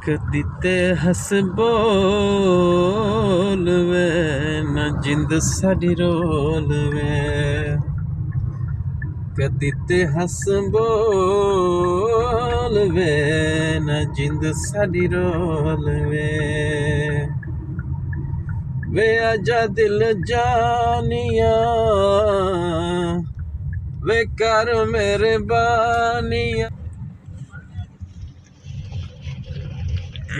कदी ते हस बोल वे ना जिंद साडी रोल वे, कदी ते हस बोल वे ना जिंद साडी रोल वे आजा दिल जानिया वे कर मेरे बानिया।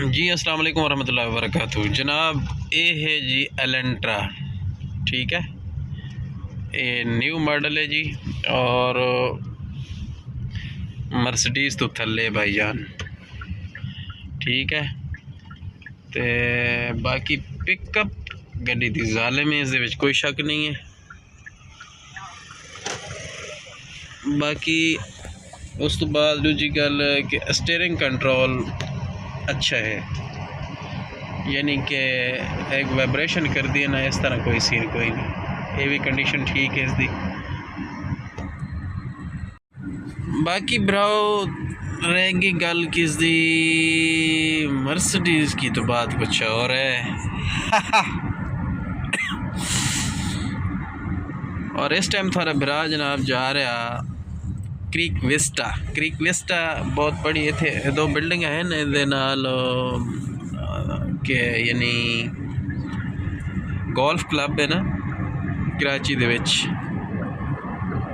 जी अस्सलाम वालेकुम वरहमतुल्लाहि वबरकातुहू। जनाब ये है जी एलेंट्रा, ठीक है, ये न्यू मॉडल है जी और मर्सिडीज़ तो थल्ले भाईजान, ठीक है। तो बाकी पिकअप गड्डी दी जालिम है, इस कोई शक नहीं है। बाकी उस तो बाद दूजी गल कि स्टीयरिंग कंट्रोल अच्छा है, यानी कि एक वाइब्रेशन कर दिया ना, इस तरह कोई सीन कोई नहीं। ये भी कंडीशन ठीक है इसकी। बाकी ब्राओ रहेगी गल किसदी मर्सिडीज़ की, तो बात कुछ और है। और इस टाइम थोड़ा बिरा जनाब जा रहा क्रीक विस्टा बहुत बड़ी इत्थे दो बिल्डिंग है के, यानी गोल्फ क्लब है ना कराची दे विच,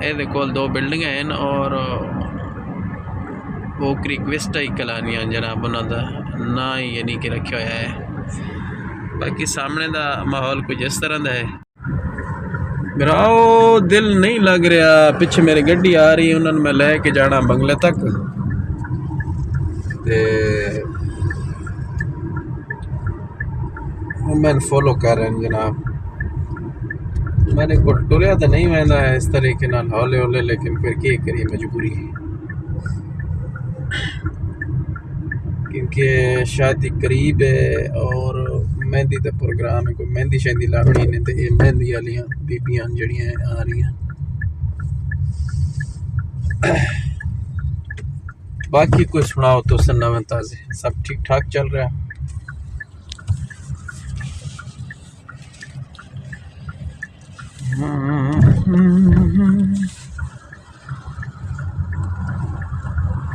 ये कोल दो बिल्डिंग हैं और वो क्रीक विस्टा ही कलानियां जनाब उन्हों का ना ही यानी कि रखा हुआ है। बाकी सामने का माहौल कुछ इस तरह का है। मेराओ दिल नहीं लग रहा, पिछे मेरी गड्डी आ रही, उन्होंने मैं लेके जाना बंगले तक, मैंने फॉलो कर रहे हैं जनाब। मैंने को टुरिया तो नहीं वहदा है इस तरीके नाल हौले हौले, लेकिन फिर क्या करिए मजबूरी है, क्योंकि शादी करीब है और मेहंदी का प्रोग्राम है, कोई मेहंदी शहंदी लानी ने, तो ये मेहंदी वाली बीबियां जड़ियाँ आ रही हैं। बाकी कोई सुनाओ तो नवे ताज़े, सब ठीक ठाक चल रहा है।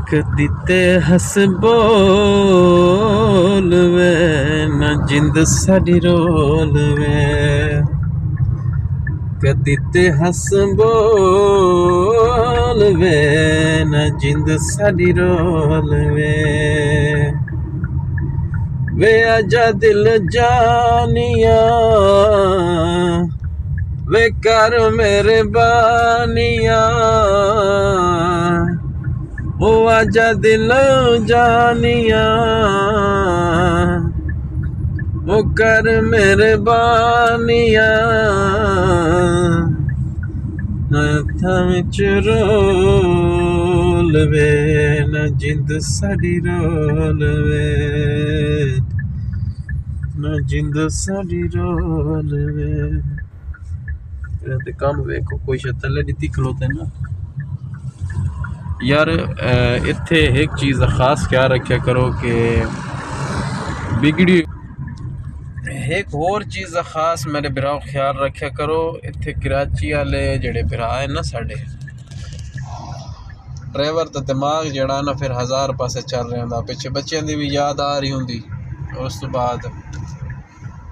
कदी ते हस बोल वे ना जिंद साडी रोल वे, कदी ते हस बोल वे ना जिंद साडी रोल वे आजा दिल जानिया वे कर मेरे बानिया, ओ आजा दिल जानिया ओ कर मेरे बानिया, थम रोल वे न जिंद साडी रोल वे, न जिंद साडी रोल वे। काम वेखो कोई शतले दी खलोते ना यार। इत्थे एक चीज़ खास ख्याल रखा करो कि बिगड़ी, एक और चीज़ खास मेरे बिराओ ख्याल रखा करो, इत्थे कराची वाले जड़े बिरा है ना साढ़े, ड्राइवर का दिमाग जड़ा ना फिर हज़ार पासे चल रहा होंदा, पिछे बच्चों की भी याद आ रही होंगी, उस तो बाद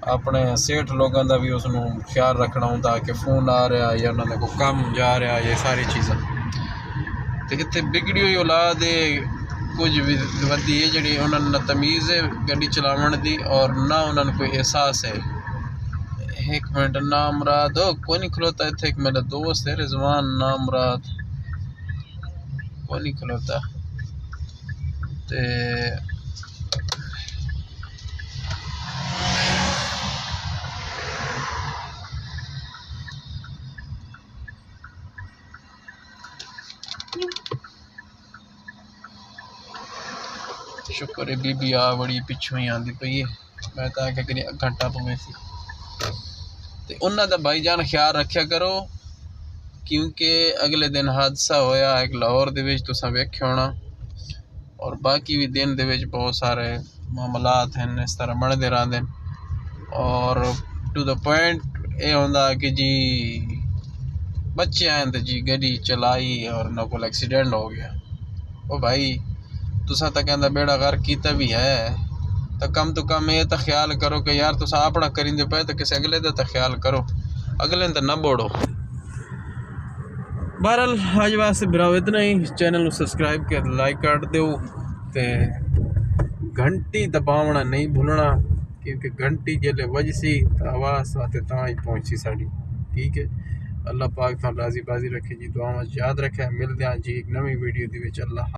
अपने सेठ लोगों का भी उसनों ख्याल रखना होंदा कि फ़ोन आ रहा या उन्होंने को कम जा रहा, ये सारी चीज़ा। तो इतने बिगड़ी हुई औलाद कुछ भी वधी है जी, उन्होंने ना तमीज़ है गड्डी चलावन की और ना उन्होंने कोई एहसास है। एक मिनट, नाम मुराद कोई नहीं खलोता इतने, एक मेरा दोस्त है रिजवान नाम मुराद, कोई नहीं खलोता। तो शुक्र है बीबी आ बड़ी पिछों ही आती पई है, मैं तो आख्या करी घंटा पवे सी। तो उन्हों का भाईजान ख्याल रखा करो, क्योंकि अगले दिन हादसा होया एक लाहौर दे विच, तुसां वेख्या होना, और बाकी भी दिन दे विच बहुत सारे मामलात हैं इस तरह बनते रहते हैं। और टू द पॉइंट ये होंदा कि जी बच्चे आए तो जी गड्डी चलाई और ना कोई एक्सीडेंट हो गया। ओ भाई तुसा तो कहता बेड़ा गर्क किया भी है तो कम ये तो ख्याल करो कि यार तुसा अपना करेंदे पे तो किसी अगले का तो ख्याल करो, अगले तो ना बोड़ो। बहरहाल आज वास्ते भराओ इतना ही। चैनल को सब्सक्राइब कर लाइक कर दो ते घंटी दबावना नहीं भूलना, क्योंकि घंटी जल्द वजसी तो आवाज़ आते ता ही पहुँची साड़ी। ठीक है, अल्लाह पाक थानू राजी बाजी रखे जी, दुआ याद रखे। मिलते हैं जी एक नवी वीडियो दी विच। अल्लाह।